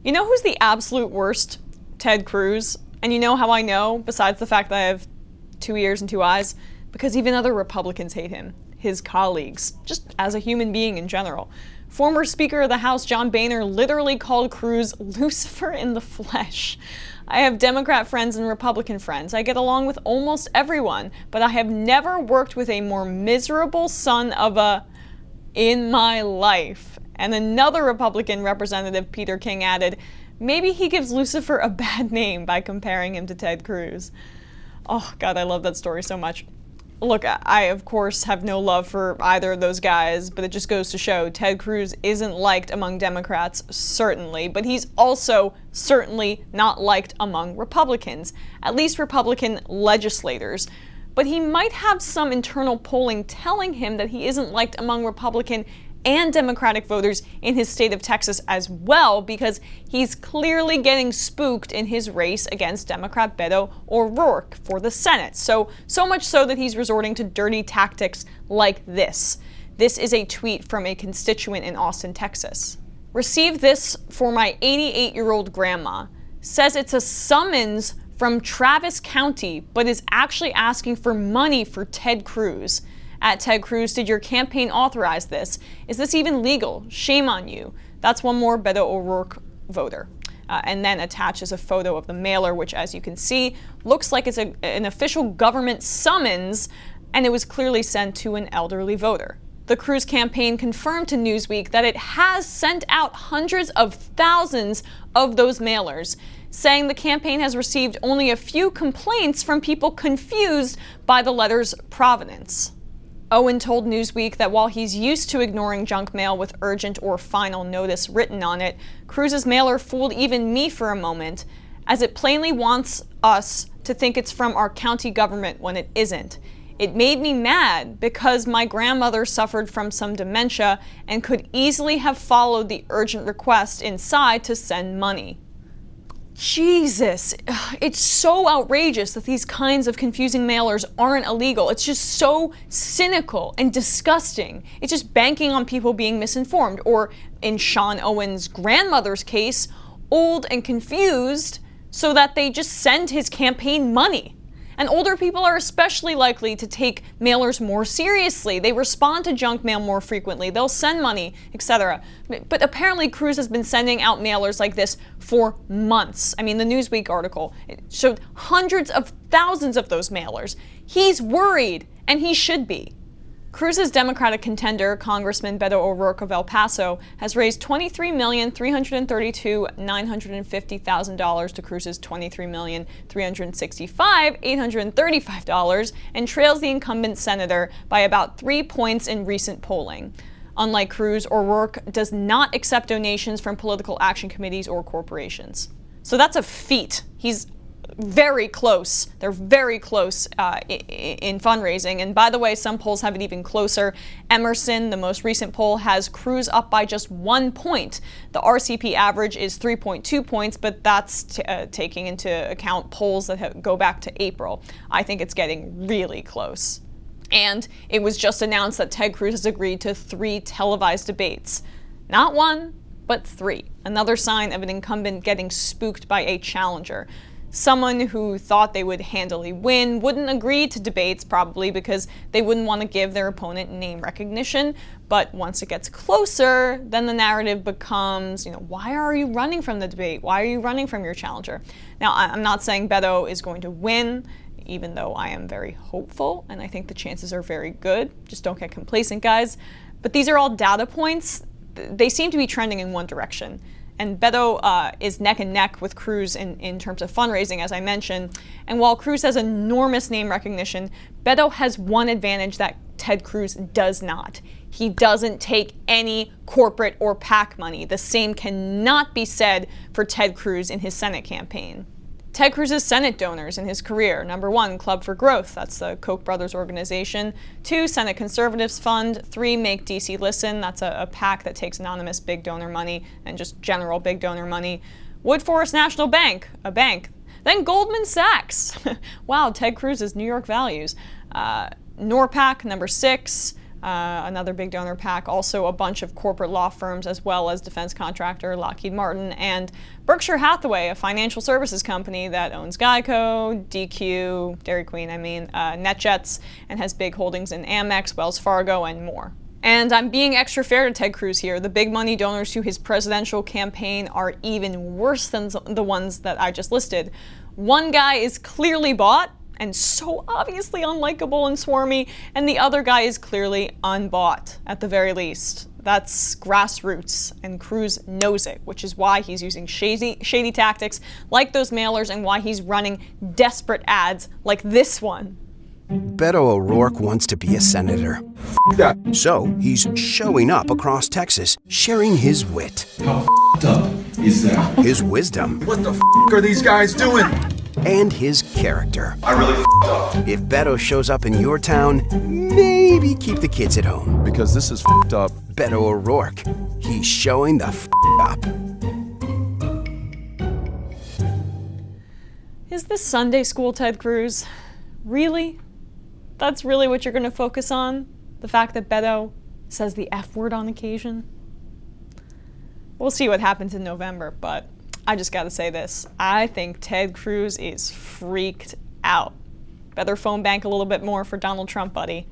You know who's the absolute worst? Ted Cruz. And you know how I know, besides the fact that I have 2 ears and 2 eyes? Because even other Republicans hate him. His colleagues. Just as a human being in general. Former Speaker of the House John Boehner literally called Cruz Lucifer in the flesh. I have Democrat friends and Republican friends. I get along with almost everyone, but I have never worked with a more miserable son of a in my life. And another Republican representative, Peter King, added, maybe he gives Lucifer a bad name by comparing him to Ted Cruz. Oh, God, I love that story so much. Look, I, of course, have no love for either of those guys, but it just goes to show Ted Cruz isn't liked among Democrats, certainly, but he's also certainly not liked among Republicans, at least Republican legislators. But he might have some internal polling telling him that he isn't liked among Republican and Democratic voters in his state of Texas as well, because he's clearly getting spooked in his race against Democrat Beto O'Rourke for the Senate. So much so that he's resorting to dirty tactics like this. This is a tweet from a constituent in Austin, Texas. Received this for my 88-year-old grandma. Says it's a summons from Travis County, but is actually asking for money for Ted Cruz. At Ted Cruz, did your campaign authorize this? Is this even legal? Shame on you. That's one more Beto O'Rourke voter. And then attaches a photo of the mailer, which, as you can see, looks like it's an official government summons, and it was clearly sent to an elderly voter. The Cruz campaign confirmed to Newsweek that it has sent out hundreds of thousands of those mailers, saying the campaign has received only a few complaints from people confused by the letter's provenance. Owen told Newsweek that while he's used to ignoring junk mail with urgent or final notice written on it, Cruz's mailer fooled even me for a moment, as it plainly wants us to think it's from our county government when it isn't. It made me mad because my grandmother suffered from some dementia and could easily have followed the urgent request inside to send money. Jesus, it's so outrageous that these kinds of confusing mailers aren't illegal. It's just so cynical and disgusting. It's just banking on people being misinformed, or in Sean Owen's grandmother's case, old and confused so that they just send his campaign money. And older people are especially likely to take mailers more seriously. They respond to junk mail more frequently. They'll send money, etc. But apparently Cruz has been sending out mailers like this for months. I mean, the Newsweek article showed hundreds of thousands of those mailers. He's worried, and he should be. Cruz's Democratic contender, Congressman Beto O'Rourke of El Paso, has raised $23,332,950,000 to Cruz's $23,365,835 and trails the incumbent senator by about 3 points in recent polling. Unlike Cruz, O'Rourke does not accept donations from political action committees or corporations. So that's a feat. He's very close. They're very close in fundraising. And by the way, some polls have it even closer. Emerson, the most recent poll, has Cruz up by just 1 point. The RCP average is 3.2 points, but that's taking into account polls that go back to April. I think it's getting really close. And it was just announced that Ted Cruz has agreed to 3 televised debates. Not 1, but 3. Another sign of an incumbent getting spooked by a challenger. Someone who thought they would handily win wouldn't agree to debates, probably because they wouldn't want to give their opponent name recognition. But once it gets closer, then the narrative becomes, why are you running from the debate? Why are you running from your challenger? Now, I'm not saying Beto is going to win, even though I am very hopeful, and I think the chances are very good. Just don't get complacent, guys. But these are all data points. They seem to be trending in one direction. And Beto is neck and neck with Cruz in terms of fundraising, as I mentioned. And while Cruz has enormous name recognition, Beto has one advantage that Ted Cruz does not. He doesn't take any corporate or PAC money. The same cannot be said for Ted Cruz in his Senate campaign. Ted Cruz's Senate donors in his career: number 1, Club for Growth, that's the Koch brothers organization; 2, Senate Conservatives Fund; 3, Make DC Listen, that's a PAC that takes anonymous big donor money and just general big donor money; Woodforest National Bank, a bank; then Goldman Sachs. Wow, Ted Cruz's New York values. NORPAC, number 6, another big donor PAC, also a bunch of corporate law firms, as well as defense contractor Lockheed Martin, and Berkshire Hathaway, a financial services company that owns Geico, DQ, Dairy Queen, NetJets, and has big holdings in Amex, Wells Fargo, and more. And I'm being extra fair to Ted Cruz here. The big money donors to his presidential campaign are even worse than the ones that I just listed. One guy is clearly bought and so obviously unlikable and swarmy, and the other guy is clearly unbought, at the very least. That's grassroots, and Cruz knows it, which is why he's using shady tactics like those mailers and why he's running desperate ads like this one. Beto O'Rourke wants to be a senator. So he's showing up across Texas, sharing his wit. How up is that? His wisdom. What the are these guys doing? And his character. I really up. If Beto shows up in your town, maybe keep the kids at home. Because this is up. Beto O'Rourke. He's showing the up. Is this Sunday school, Ted Cruz? Really? That's really what you're going to focus on? The fact that Beto says the F word on occasion? We'll see what happens in November, but I just gotta say this. I think Ted Cruz is freaked out. Better phone bank a little bit more for Donald Trump, buddy.